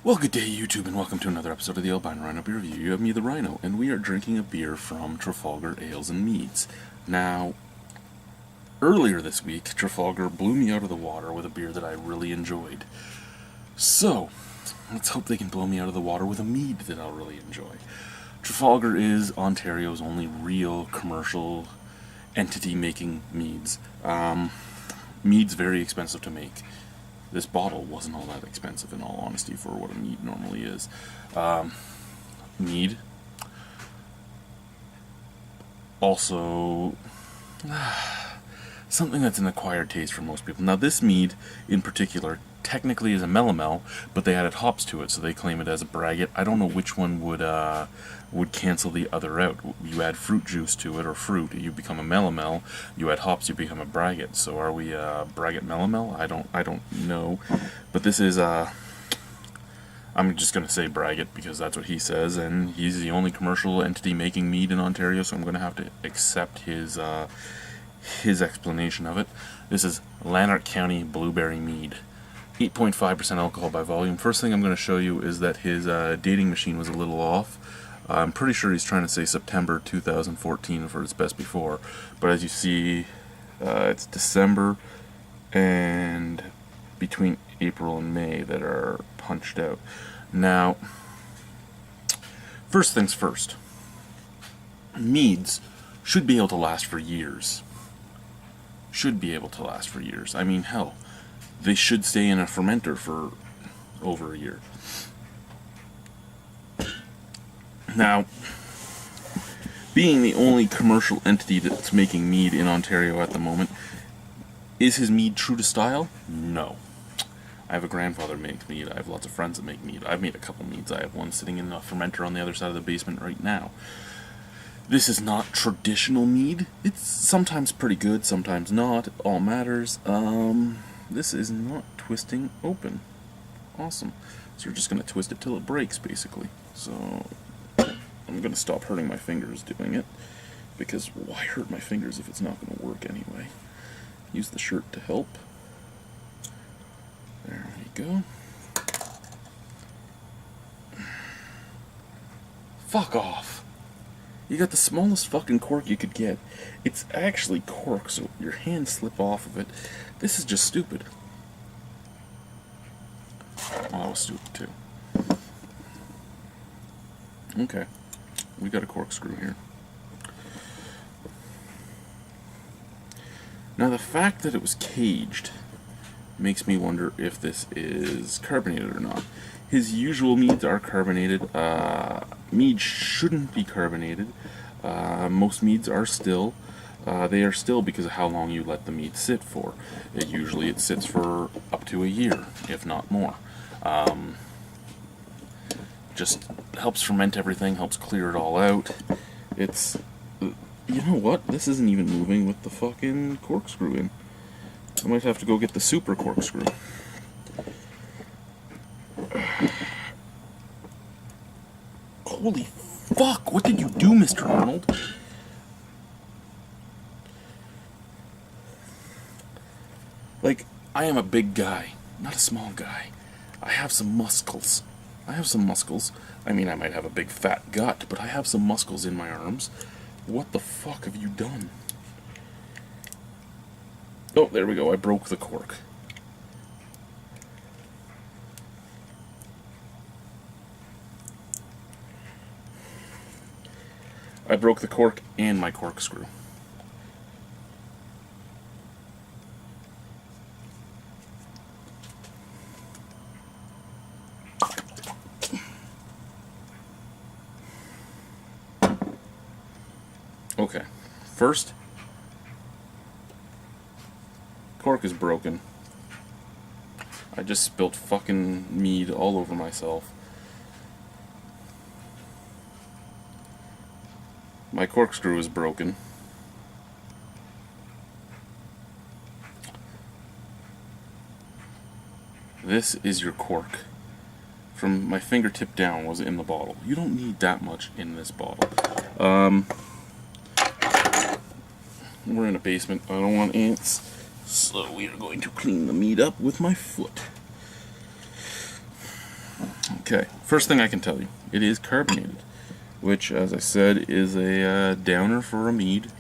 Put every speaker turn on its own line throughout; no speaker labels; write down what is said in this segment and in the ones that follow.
Well, good day, YouTube, and welcome to another episode of the Albino Rhino Beer Review. You have me, the Rhino, and we are drinking a beer from Trafalgar Ales and Meads. Now, earlier this week, Trafalgar blew me out of the water with a beer that I really enjoyed. So, let's hope they can blow me out of the water with a mead that I'll really enjoy. Trafalgar is Ontario's only real commercial entity making meads. Mead's very expensive to make. This bottle wasn't all that expensive, in all honesty, for what a mead normally is. Mead. Also, something that's an acquired taste for most people. Now, this mead, in particular, technically is a melomel, but they added hops to it, so they claim it as a braggot. I don't know which one would cancel the other out. You add fruit juice to it, or fruit, you become a melomel. You add hops, you become a braggot. So are we braggot melomel? I don't know. But this is I'm just gonna say braggot because that's what he says, and he's the only commercial entity making mead in Ontario, so I'm gonna have to accept his explanation of it. This is Lanark County Blueberry Mead. 8.5% alcohol by volume. First thing I'm going to show you is that his dating machine was a little off. I'm pretty sure he's trying to say September 2014 for its best before, but as you see, it's December and between April and May that are punched out. Now, first things first, meads should be able to last for years. Should be able to last for years. I mean, hell, they should stay in a fermenter for over a year. Now, being the only commercial entity that's making mead in Ontario at the moment, is his mead true to style? No. I have a grandfather who makes mead. I have lots of friends that make mead. I've made a couple meads. I have one sitting in a fermenter on the other side of the basement right now. This is not traditional mead. It's sometimes pretty good, sometimes not. It all matters. This is not twisting open. Awesome. So we're just going to twist it till it breaks, basically. So I'm going to stop hurting my fingers doing it, because why hurt my fingers if it's not going to work anyway? Use the shirt to help. There we go. Fuck off. You got the smallest fucking cork you could get. It's actually cork, so your hands slip off of it. This is just stupid. Oh, that was stupid too. Okay. We got a corkscrew here. Now, the fact that it was caged makes me wonder if this is carbonated or not. His usual meads are carbonated. Mead shouldn't be carbonated. Most meads are still. They are still because of how long you let the mead sit for. Usually it sits for up to a year, if not more. Just helps ferment everything, helps clear it all out. It's... You know what? This isn't even moving with the fucking corkscrew in. I might have to go get the super corkscrew. Holy fuck, what did you do, Mr. Arnold? Like, I am a big guy, not a small guy. I have some muscles. I mean, I might have a big fat gut, but I have some muscles in my arms. What the fuck have you done? Oh, there we go, I broke the cork. I broke the cork and my corkscrew. Okay, first, cork is broken. I just spilt fucking mead all over myself. My corkscrew is broken. This is your cork. From my fingertip down was in the bottle. You don't need that much in this bottle. We're in a basement. I don't want ants. So we are going to clean the meat up with my foot. Okay, first thing I can tell you, it is carbonated, which, as I said, is a downer for a mead.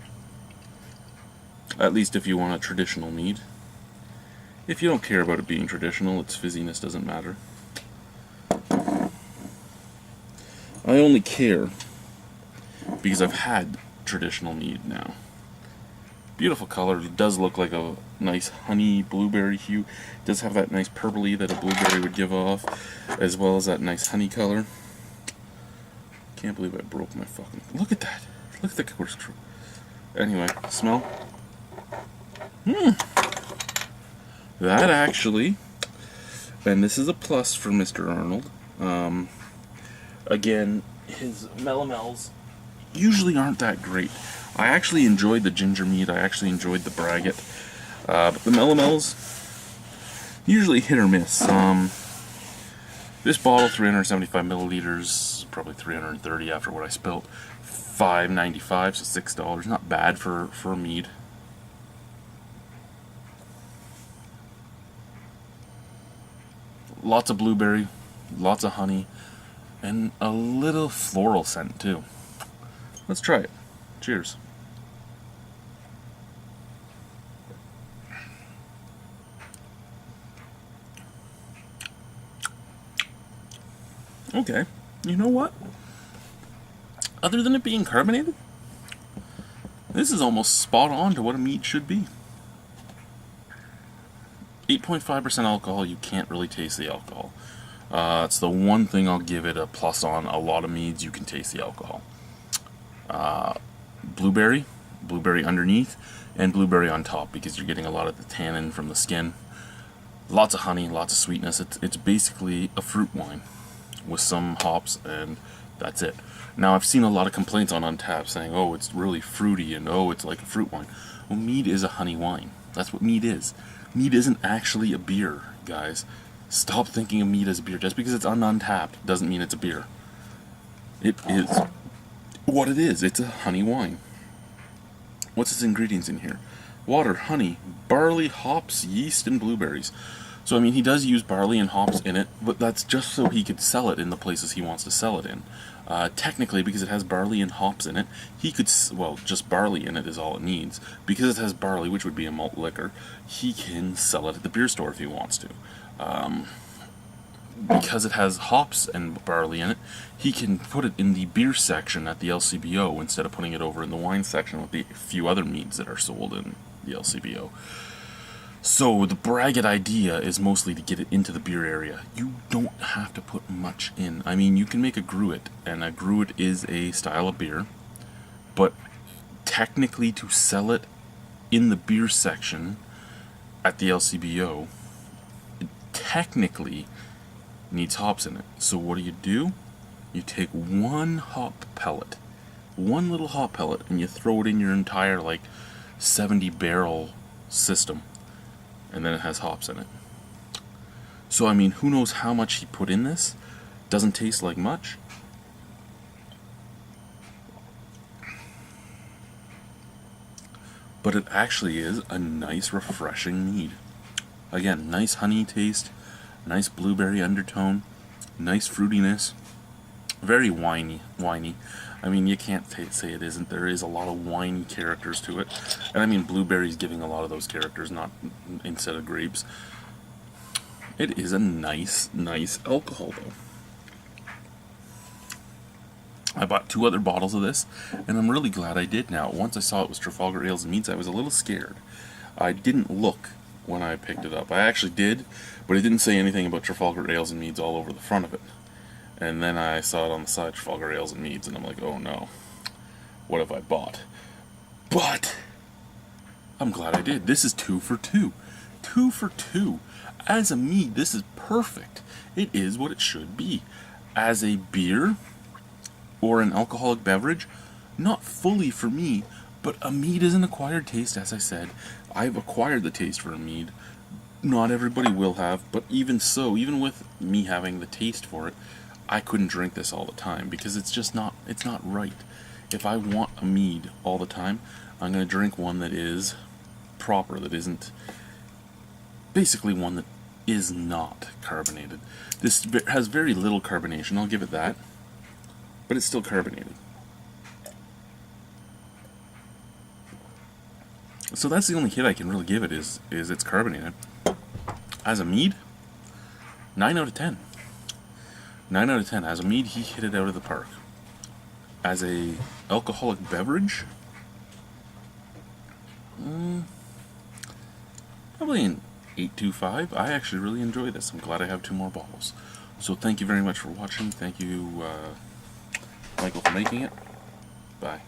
At least if you want a traditional mead. If you don't care about it being traditional, its fizziness doesn't matter. I only care because I've had traditional mead now. Beautiful color. It does look like a nice honey blueberry hue. It does have that nice purpley that a blueberry would give off, as well as that nice honey color. Can't believe I broke my fucking... Look at that. Look at the corkscrew. Anyway, smell. That actually, and this is a plus for Mr. Arnold. Again, his melomels usually aren't that great. I actually enjoyed the ginger mead. I actually enjoyed the braggot. But the melomels, usually hit or miss. This bottle, 375 milliliters, probably 330 after what I spilt. $5.95, so $6. Not bad for a mead. Lots of blueberry, lots of honey, and a little floral scent too. Let's try it. Cheers. Okay, you know what? Other than it being carbonated, this is almost spot on to what a mead should be. 8.5% alcohol, you can't really taste the alcohol. It's the one thing I'll give it a plus on. A lot of meads, you can taste the alcohol. Blueberry underneath, and blueberry on top, because you're getting a lot of the tannin from the skin. Lots of honey, lots of sweetness. It's basically a fruit wine with some hops, and that's it. Now, I've seen a lot of complaints on Untappd saying, oh, it's really fruity, and oh, it's like a fruit wine. Well, mead is a honey wine. That's what mead is. Mead isn't actually a beer, guys. Stop thinking of mead as a beer. Just because it's on Untappd doesn't mean it's a beer. It is what it is. It's a honey wine. What's its ingredients in here? Water, honey, barley, hops, yeast, and blueberries. So, I mean, he does use barley and hops in it, but that's just so he could sell it in the places he wants to sell it in. Technically, because it has barley and hops in it, he could, well, just barley in it is all it needs. Because it has barley, which would be a malt liquor, he can sell it at the beer store if he wants to. Because it has hops and barley in it, he can put it in the beer section at the LCBO instead of putting it over in the wine section with the few other meads that are sold in the LCBO. So the braggot idea is mostly to get it into the beer area. You don't have to put much in. I mean, you can make a gruit, and a gruit is a style of beer, but technically to sell it in the beer section at the LCBO, it technically needs hops in it. So what do? You take one hop pellet, one little hop pellet, and you throw it in your entire, like, 70 barrel system. And then it has hops in it. So, I mean, who knows how much he put in this? Doesn't taste like much. But it actually is a nice, refreshing mead. Again, nice honey taste, nice blueberry undertone, nice fruitiness, very winey. I mean, you can't say it isn't. There is a lot of winey characters to it. And I mean, blueberries giving a lot of those characters, not instead of grapes. It is a nice alcohol, though. I bought 2 other bottles of this, and I'm really glad I did now. Once I saw it was Trafalgar Ales and Meads, I was a little scared. I didn't look when I picked it up. I actually did, but it didn't say anything about Trafalgar Ales and Meads all over the front of it. And then I saw it on the side, Trafalgar Ales and Meads, and I'm like, oh no, what have I bought? But I'm glad I did. This is 2 for 2. 2 for 2. As a mead, this is perfect. It is what it should be. As a beer or an alcoholic beverage, not fully for me, but a mead is an acquired taste, as I said. I've acquired the taste for a mead. Not everybody will have, but even so, even with me having the taste for it, I couldn't drink this all the time because it's just not, it's not right. If I want a mead all the time, I'm going to drink one that is proper, that isn't basically one that is not carbonated. This has very little carbonation, I'll give it that, but it's still carbonated. So that's the only hit I can really give it, is it's carbonated. As a mead, 9 out of 10. 9 out of 10. As a mead, he hit it out of the park. As a alcoholic beverage, probably an 8.25. I actually really enjoy this. I'm glad I have 2 more bottles. So thank you very much for watching. Thank you, Michael, for making it. Bye.